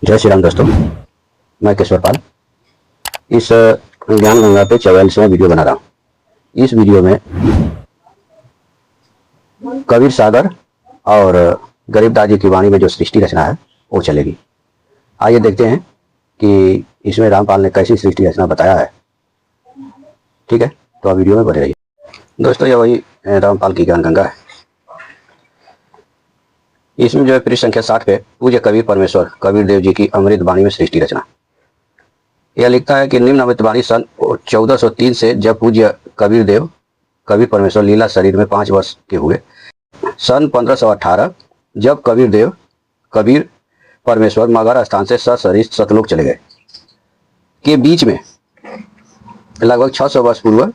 जय श्री राम दोस्तों, मैं केशवर पाल इस ज्ञान गंगा पे 44वां वीडियो बना रहा हूँ। इस वीडियो में कबीर सागर और गरीबदास जी की वाणी में जो सृष्टि रचना है वो चलेगी। आइए देखते हैं कि इसमें रामपाल ने कैसी सृष्टि रचना बताया है। ठीक है, तो आप वीडियो में बने रहिए। दोस्तों, ये वही रामपाल की ज्ञान गंगा है। इसमें जो है पृष्ठ संख्या 60 पे पूज्य कबीर परमेश्वर कबीर देव जी की अमृत वाणी में सृष्टि रचना। यह लिखता है कि निम्न अमृत वाणी सन 1403 से जब पूज्य कबीर देव कबीर परमेश्वर लीला शरीर में 5 वर्ष के हुए, सन 1518 जब कबीर देव कबीर परमेश्वर मगहर स्थान से सशरीर सतलोक चले गए के बीच में लगभग 600 वर्ष पूर्व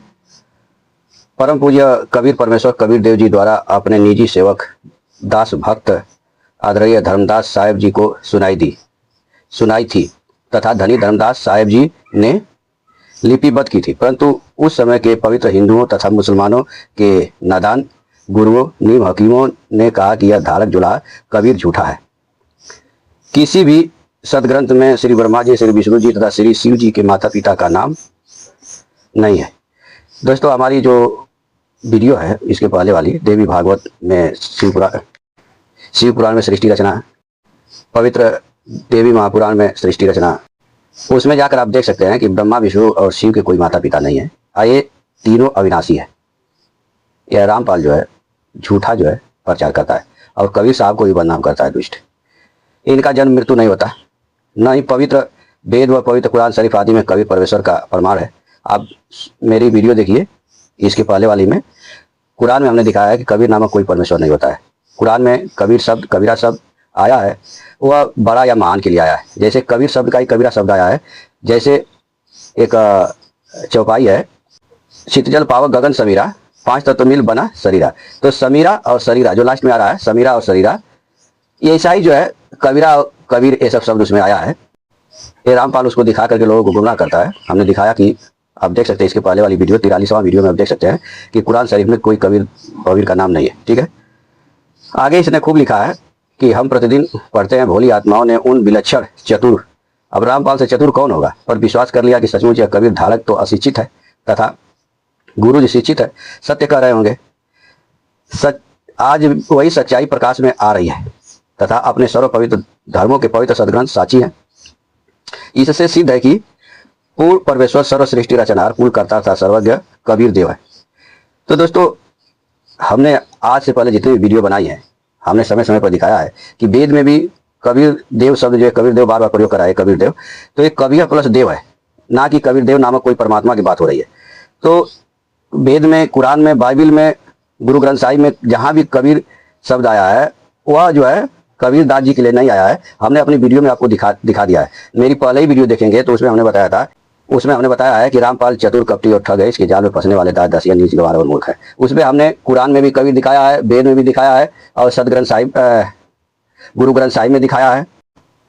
परम पूज्य कबीर परमेश्वर कबीर देव जी द्वारा अपने निजी सेवक दास भक्त आदरणीय धर्मदास साहेब जी को सुनाई थी तथा धनी धर्मदास साहेब जी ने लिपिबद्ध की थी। परंतु उस समय के पवित्र हिंदुओं तथा मुसलमानों के नादान गुरुओं नीम हकीमों ने कहा कि यह धारक जुलाहा कबीर झूठा है। किसी भी सदग्रंथ में श्री ब्रह्मा जी, श्री विष्णु जी तथा श्री शिव जी के माता पिता का नाम नहीं है। दोस्तों, हमारी जो वीडियो है इसके पहले वाली देवी भागवत में शिव पुराण में सृष्टि रचना है, पवित्र देवी महापुराण में सृष्टि रचना, उसमें जाकर आप देख सकते हैं कि ब्रह्मा विष्णु और शिव के कोई माता पिता नहीं है। ये तीनों अविनाशी है। यह रामपाल जो है झूठा जो है प्रचार करता है और कबीर साहब को भी बदनाम करता है दुष्ट। इनका जन्म मृत्यु नहीं होता, न ही पवित्र वेद व पवित्र कुरान शरीफ आदि में कबीर परमेश्वर का प्रमाण है। आप मेरी वीडियो देखिए, इसके पहले वाली में कुरान में हमने दिखाया है कि कबीर नामक कोई परमेश्वर नहीं होता है। कुरान में कबीर शब्द, कबीरा शब्द आया है, वह बड़ा या महान के लिए आया है। जैसे कबीर शब्द का ही कबीरा शब्द आया है। जैसे एक चौपाई है, शीतजल पावक गगन समीरा, 5 तत्व मिल बना शरीरा। तो समीरा और शरीरा जो लास्ट में आ रहा है, समीरा और शरीरा, ये ऐसा ही जो है कबीरा कबीर ये सब शब्द उसमें आया है। ये रामपाल उसको दिखा करके लोगों को गुमराह करता है। हमने दिखाया कि आप देख सकते हैं इसके पहले वाली वीडियो 43वां वीडियो में आप देख सकते हैं कि कुरान शरीफ में कोई कबीर का नाम नहीं है। ठीक है, आगे इसने खूब लिखा है कि हम प्रतिदिन पढ़ते हैं भोली आत्माओं ने उन विलक्षण चतुर, अब रामपाल से चतुर कौन होगा, पर विश्वास कर लिया कि सचमुच यह कबीर धारक तो अशिक्षित है तथा गुरु जी शिक्षित है, सत्य कह रहे होंगे। आज वही सच्चाई प्रकाश में आ रही है तथा अपने सर्व पवित्र धर्मों के पवित्र सदग्रंथ साक्षी हैं। इससे सिद्ध है कि पूर्ण परमेश्वर सर्व सृष्टि रचनार पूर्ण करता था सर्वज्ञ कबीर देव है। तो दोस्तों, हमने आज से पहले जितनी भी वीडियो बनाई है, हमने समय समय पर दिखाया है कि वेद में भी कबीर देव शब्द जो है कबीर देव बार बार प्रयोग करा है। कबीर देव तो एक कबीर प्लस देव है, ना कि कबीर देव नामक कोई परमात्मा की बात हो रही है। तो वेद में, कुरान में, बाइबिल में, गुरु ग्रंथ साहिब में जहाँ भी कबीर शब्द आया है वह जो है कबीर दास जी के लिए नहीं आया है। हमने अपनी वीडियो में आपको दिखा दिया है। मेरी पहले ही वीडियो देखेंगे तो उसमें हमने बताया है कि रामपाल चतुर कपटी और ठग है, इसके जाल में फंसने वाले दास दासियां नीच गंवार और मूर्ख है। उसमें हमने कुरान में भी कबीर दिखाया है, वेद में भी दिखाया है और सदग्रंथ साहिब गुरु ग्रंथ साहिब में दिखाया है,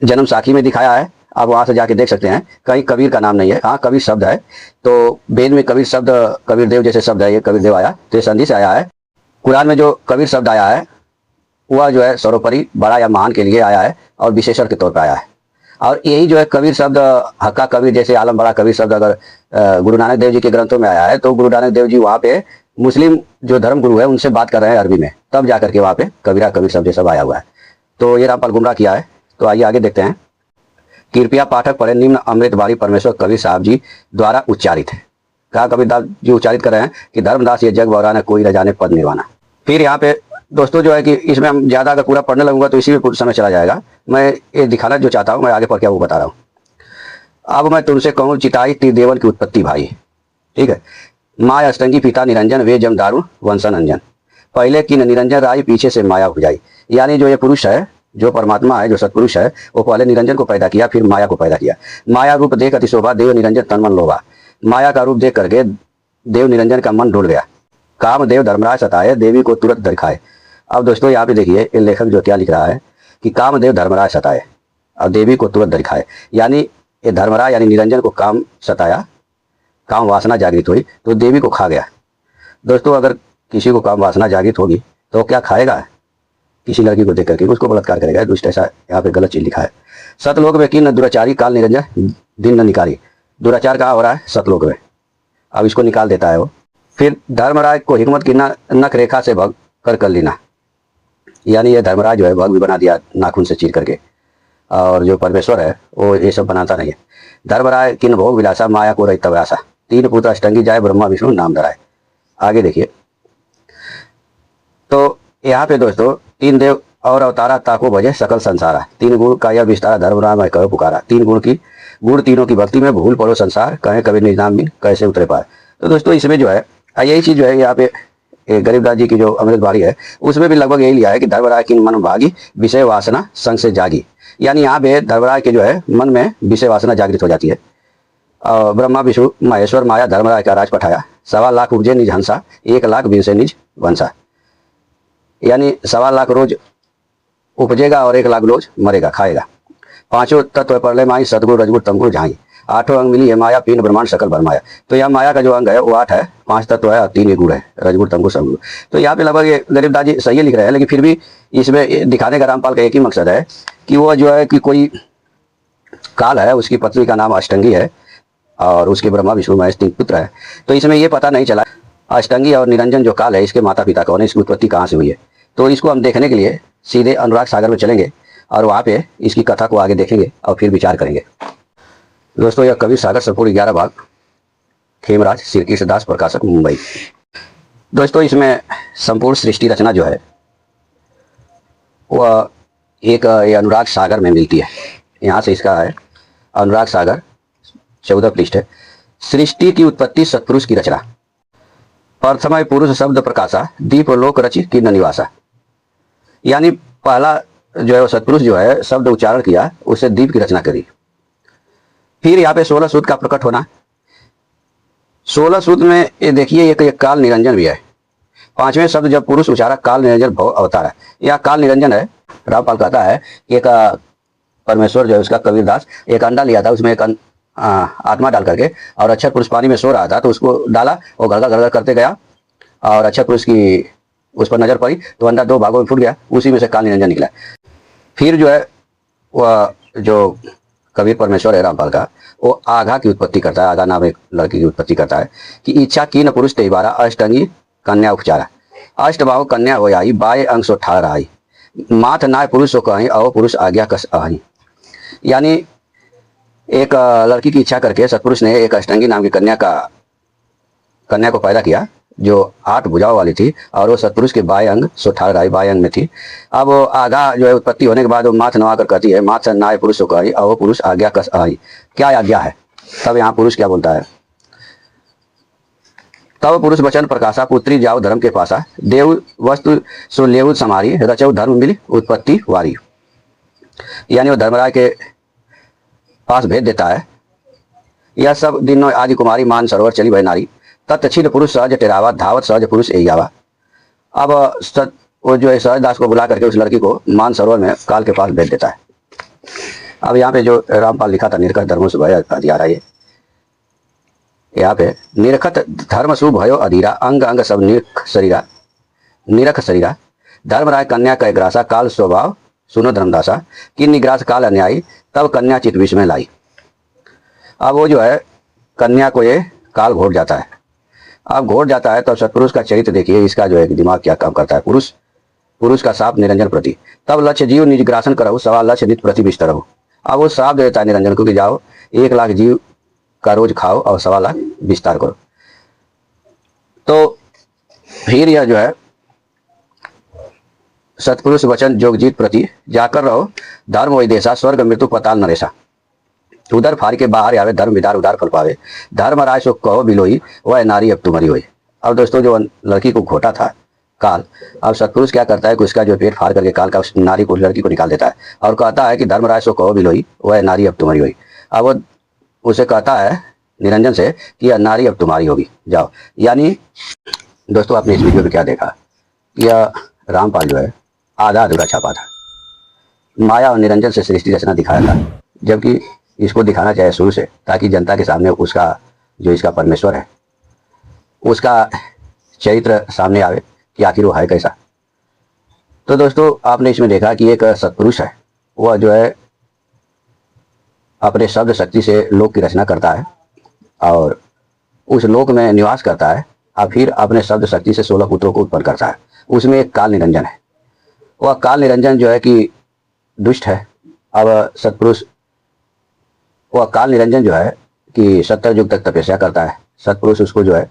जन्म साखी में दिखाया है। आप वहां से जाके देख सकते हैं, कहीं कबीर का नाम नहीं है। हाँ, कबीर शब्द है। तो वेद में कबीर शब्द, कबीर देव जैसे शब्द है, ये कबीर देव आया तो ये संधि से आया है। कुरान में जो कबीर शब्द आया है वह जो है सर्वोपरि बड़ा या महान के लिए आया है और विशेषण के तौर पर आया है। और यही जो है कबीर शब्द, हक्का कबीर जैसे आलम बड़ा कबीर शब्द अगर गुरु नानक देव जी के ग्रंथों में आया है तो गुरु नानक देव जी वहाँ पे मुस्लिम जो धर्म गुरु है उनसे बात कर रहे हैं अरबी में, तब जाकर के वहाँ पे कबीरा कबीर शब्द सब आया हुआ है। तो ये रामपाल गुमराह किया है। तो आइए आगे देखते हैं। कृपया पाठक पढ़े निम्न अमृत वाणी परमेश्वर कबीर साहब जी द्वारा उच्चारित है। कहा कबीर दास जी उच्चारित कर रहे हैं कि धर्मदास ये जग बौराना कोई न जाने पद निर्वाणा। फिर यहाँ पे दोस्तों जो है कि इसमें हम ज़्यादा अगर पूरा पढ़ने लगूंगा तो इसी में कुछ समय चला जाएगा। मैं ये दिखाना जो चाहता हूँ, मैं आगे पढ़ के वो बता रहा हूँ। अब मैं तुमसे कहूँ चिताई त्रिदेवन की उत्पत्ति भाई। ठीक है, माया अष्टंगी पिता निरंजन वे जम दारुण वंशन अंजन, पहले की निरंजन राय पीछे से माया भुजाई। यानी जो ये पुरुष है, जो परमात्मा है, जो सत्पुरुष है, वो पहले निरंजन को पैदा किया, फिर माया को पैदा किया। माया रूप देख अति शोभा देव निरंजन तन मन लोभा। माया का रूप देख करके देव निरंजन का मन डूल गया। काम देव धर्मराज सताए देवी को तुरंत दिखाए। अब दोस्तों यहाँ पे देखिए ये लेखक जो क्या लिख रहा है कि कामदेव धर्मराज सताए और देवी को तुरंत दिखाए। यानी ये धर्मराज यानी निरंजन को काम सताया, काम वासना जागृत हुई तो देवी को खा गया। दोस्तों, अगर किसी को काम वासना जागृत होगी तो क्या खाएगा? किसी लड़की को देख करके उसको बलात्कार करेगा, दुष्ट, ऐसा यहाँ पे गलत चीज लिखा है। सतलोक में की न दुराचारी काल निरंजन दिन न निकारी। दुराचार कहाँ हो रहा है? सतलोक में। अब इसको निकाल देता है वो। फिर धर्मराज को हिकमत की नख रेखा से भग कर लेना, यानी ये धर्मराज जो है भग भी बना दिया नाखून से चीर करके, और जो परमेश्वर है वो ये सब बनाता नहीं है। धर्मराय किन भोग विलासा माया को रही तव्यासा, तीन पुत्र अष्टंगी जाए ब्रह्मा विष्णु नाम धराए। आगे देखिए, तो यहाँ पे दोस्तों तीन देव और अवतारा ताको भजे सकल संसारा, तीन गुण का यह विस्तारा धर्मराय मैं कहो पुकारा, तीन गुण तीनों की भक्ति में भूल पड़ो संसार, कहे कभी निज नाम बिन कैसे उतरे पार। तो दोस्तों इसमें जो है यही चीज जो है यहाँ पे गरीबदास जी की जो अमृत बाणी है उसमें भी लगभग यही लिया है कि धर्मराय की मन भागी विषय वासना संग से जागी, यानी यहाँ पे धर्मराय के जो है मन में विषय वासना जागृत हो जाती है। और ब्रह्मा विष्णु महेश्वर माया धर्मराय का राज पठाया, 1.25 लाख उपजे निज हंसा, 1 लाख बिन से निज वंशा, यानी 1.25 लाख रोज उपजेगा और 1 लाख रोज मरेगा खाएगा। पांचों तत्व प्रलय माई सतगुरु रजगुरु तमगुरु झाई, 8 अंग मिली है माया पीन ब्रह्मांड सकल भरमाया। तो यह माया का जो अंग है वो 8 है, 5 तत्व है और 3 गुण है, रजगुरु तमगुरु सतगुरु। तो यहाँ पे लगभग ये गरीबदास जी सही लिख रहे हैं, लेकिन फिर भी इसमें दिखाने का रामपाल का एक ही मकसद है कि वो जो है कि कोई काल है, उसकी पत्नी का नाम अष्टंगी है और उसके ब्रह्मा विष्णु महेश 3 पुत्र है। तो इसमें ये पता नहीं चला अष्टंगी और निरंजन जो काल है इसके माता पिता कौन है, इसकी उत्पत्ति कहाँ से हुई है। तो इसको हम देखने के लिए सीधे अनुराग सागर में चलेंगे और वहाँ पे इसकी कथा को आगे देखेंगे और फिर विचार करेंगे। दोस्तों यह कबीर सागर संपूर्ण 11 भाग, खेमराज श्री कृष्णदास प्रकाशक मुंबई। दोस्तों इसमें संपूर्ण सृष्टि रचना जो है वह एक अनुराग सागर में मिलती है। यहाँ से इसका है अनुराग सागर 14 पृष्ठ है। सृष्टि की उत्पत्ति सत्पुरुष की रचना, प्रथम पुरुष शब्द प्रकाशा, दीप लोक रचि किन्न निवासा, यानी पहला जो है वो सत्पुरुष जो है शब्द उच्चारण किया, उससे दीप की रचना करी। फिर यहाँ पे 16 सूत्र का प्रकट होना, 16 सूत्र में ये देखिए एक काल निरंजन भी है। 5वें शब्द जब पुरुष उच्चारा काल निरंजन भव अवतार है, यह काल निरंजन है। रामपाल कहता है एक परमेश्वर जो है उसका कबीरदास एक अंडा लिया था, उसमें एक आत्मा डाल करके और अक्षर पुरुष पानी में सो रहा था, तो उसको डाला, वो गड़गड़ करते गया और अक्षर पुरुष की उस पर नजर पड़ी तो अंडा 2 भागों में फूट गया, उसी में से काल निरंजन निकला। फिर जो है वह जो कबीर परमेश्वर है रामपाल का, वो आघा की उत्पत्ति करता है, आघा नाम एक लड़की की उत्पत्ति करता है कि इच्छा की न पुरुष ते 12 अष्टंगी कन्या उपचारा, अष्टबाहु कन्या हो आई बाय अंग सो ठार आई, माथ नाय पुरुष सो कहीं और पुरुष आज्ञा कस आही। यानी एक लड़की की इच्छा करके सतपुरुष ने एक अष्टंगी नाम की कन्या को पैदा किया जो 8 भुजाओं वाली थी और वो सतपुरुष के बाएं अंग सो ठार आई बाएं अंग में थी। अब आगा जो है उत्पत्ति होने के बाद वो माथ नवा कर कहती है माथ नाय पुरुष को कही और वो पुरुष आज्ञा कस आई, क्या आज्ञा है। तब यहाँ पुरुष क्या बोलता है, तब पुरुष वचन प्रकाशा पुत्री जाओ धर्म के पासा, देव वस्तु सो लेव समारी रचो धर्म मिली उत्पत्ति वारी। यानी वो धर्मराज के पास भेज देता है, यह सब दिन आदि कुमारी मान सरोवर चली भय नारी, तत्छिल पुरुष सहज टेरावा धावत सहज पुरुष यही आवा। अब वो जो है सहजदास को बुला करके उस लड़की को मान सरोवर में काल के पास भेज देता है। अब यहाँ पे जो रामपाल लिखा था निरखत धर्म से भय अधिरा, ये यहाँ पे निरखत धर्म सु भयो अधीरा अंग अंग सब निरख शरीरा, धर्मराय कन्या का ग्रासा काल स्वभाव सुनो धर्मदासा, कि निग्रास काल अन्यायी तब कन्या चित विष में लाई। अब वो जो है कन्या को ये काल घोट जाता है। अब घोट जाता है तो सतपुरुष का चरित्र देखिए, इसका जो है दिमाग क्या काम करता है। पुरुष का साप निरंजन प्रति, तब लक्ष्य जीव निज ग्रासन करो, सवा लक्ष्य नित्य प्रति विस्तर हो। अब वो साप देता है निरंजन को कि जाओ 1 लाख जीव का रोज खाओ और 1.25 लाख विस्तार करो। तो फिर यह जो है सतपुरुष वचन जोगजीत प्रति जाकर रहो धर्म वही देशा, स्वर्ग मृत्यु पताल नरेशा, उधर फार के बाहर आवे धर्म विदार उदार फल पावे, धर्म राय सो कहो बिलोई वह नारी अब तुम्हारी होई। अब दोस्तों जो लड़की को घोटा था काल, अब सतपुरुष क्या करता है कि उसका जो पेट फाड़ करके काल का उस नारी को लड़की को निकाल देता है और कहता है कि धर्म राय सो कहो बिलोई वह नारी अब तुम्हारी होई। अब वो उसे कहता है निरंजन से कि यह नारी अब तुम्हारी होगी, जाओ। यानी दोस्तों आपने इस वीडियो में क्या देखा, यह रामपाल जो है आधा अधूरा छापा था, माया और निरंजन से सृष्टि रचना दिखाया था, जबकि इसको दिखाना चाहिए शुरू से, ताकि जनता के सामने उसका जो इसका परमेश्वर है उसका चरित्र सामने आवे कि आखिर वो है कैसा। तो दोस्तों आपने इसमें देखा कि एक सत्पुरुष है, वह जो है अपने शब्द शक्ति से लोक की रचना करता है और उस लोक में निवास करता है और फिर अपने शब्द शक्ति से 16 पुत्रों को उत्पन्न करता है। उसमें एक काल निरंजन है। वह काल निरंजन जो है कि दुष्ट है। अब सत्पुरुष, वह काल निरंजन जो है कि 70 युग तक तपस्या करता है। सत्पुरुष उसको जो है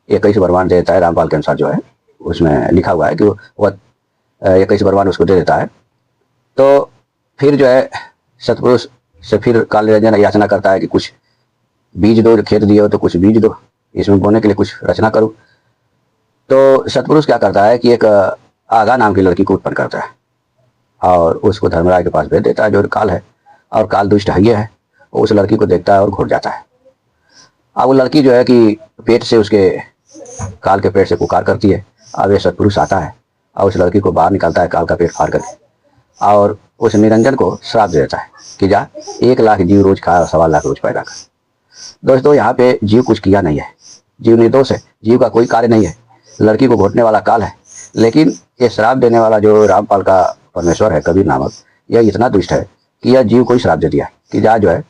21 वरमान दे देता है। रामपाल के अनुसार जो है उसमें लिखा हुआ है कि वह 21 वरमान उसको दे देता है। तो फिर जो है सत्पुरुष से फिर काल निरंजन याचना करता है कि कुछ बीज दो, खेत दिए हो तो कुछ बीज दो, इसमें बोने के लिए कुछ रचना करो। तो सत्पुरुष क्या करता है कि एक आगा नाम की लड़की को उत्पन्न करता है और उसको धर्मराज के पास भेज देता है, जो काल है और काल दुष्ट है है। उस लड़की को देखता है और घुट जाता है। अब वो लड़की जो है कि पेट से, उसके काल के पेट से पुकार करती है। अब ये सत्पुरुष आता है और उस लड़की को बाहर निकालता है काल का पेट फाड़ करके, और उस निरंजन को श्राप दे देता है कि जा 1 लाख जीव रोज खा, 1.25 लाख रोज पैदा कर। दोस्तों यहाँ पे जीव कुछ किया नहीं है, जीव निर्दोष है, जीव का कोई कार्य नहीं है। लड़की को घोटने वाला काल है, लेकिन ये श्राप देने वाला जो रामपाल का परमेश्वर है कबीर नामक, यह इतना दुष्ट है कि यह जीव को ही श्राप दे दिया कि जा जो है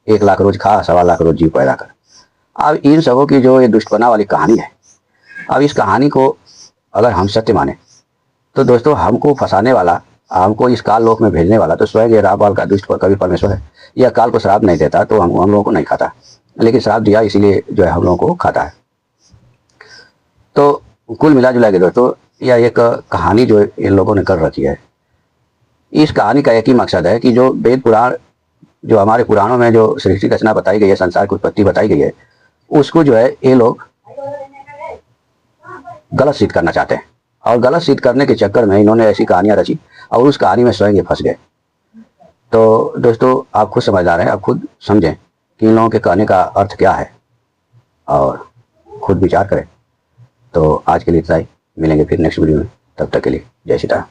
1 लाख रोज खा, 1.25 लाख रोज जीव पैदा कर। अब इन सबों की जो ये दुष्टपना वाली कहानी है, अब इस कहानी को अगर हम सत्य माने तो दोस्तों हमको फंसाने वाला, हमको इस काल लोक में भेजने वाला तो स्वयं ये रामपाल का दुष्ट कबीर परमेश्वर है। यह काल को श्राप नहीं देता तो हम लोगों को नहीं खाता, लेकिन श्राप दिया इसीलिए जो है हम लोगों को खाता है। तो कुल मिला जुला के दोस्तों यह एक कहानी जो इन लोगों ने कर रखी है। इस कहानी का एक ही मकसद है कि जो वेद पुराण, जो हमारे पुराणों में जो सृष्टि रचना बताई गई है, संसार की उत्पत्ति बताई गई है, उसको जो है ये लोग गलत सिद्ध करना चाहते हैं और गलत सिद्ध करने के चक्कर में इन्होंने ऐसी कहानियां रची और उस कहानी में स्वयं ये फंस गए। तो दोस्तों आप खुद समझदार हैं, आप खुद समझें कि इन लोगों के कहने का अर्थ क्या है और खुद विचार करें। तो आज के लिए इतना ही, मिलेंगे फिर नेक्स्ट वीडियो में, तब तक के लिए जय सीता राम।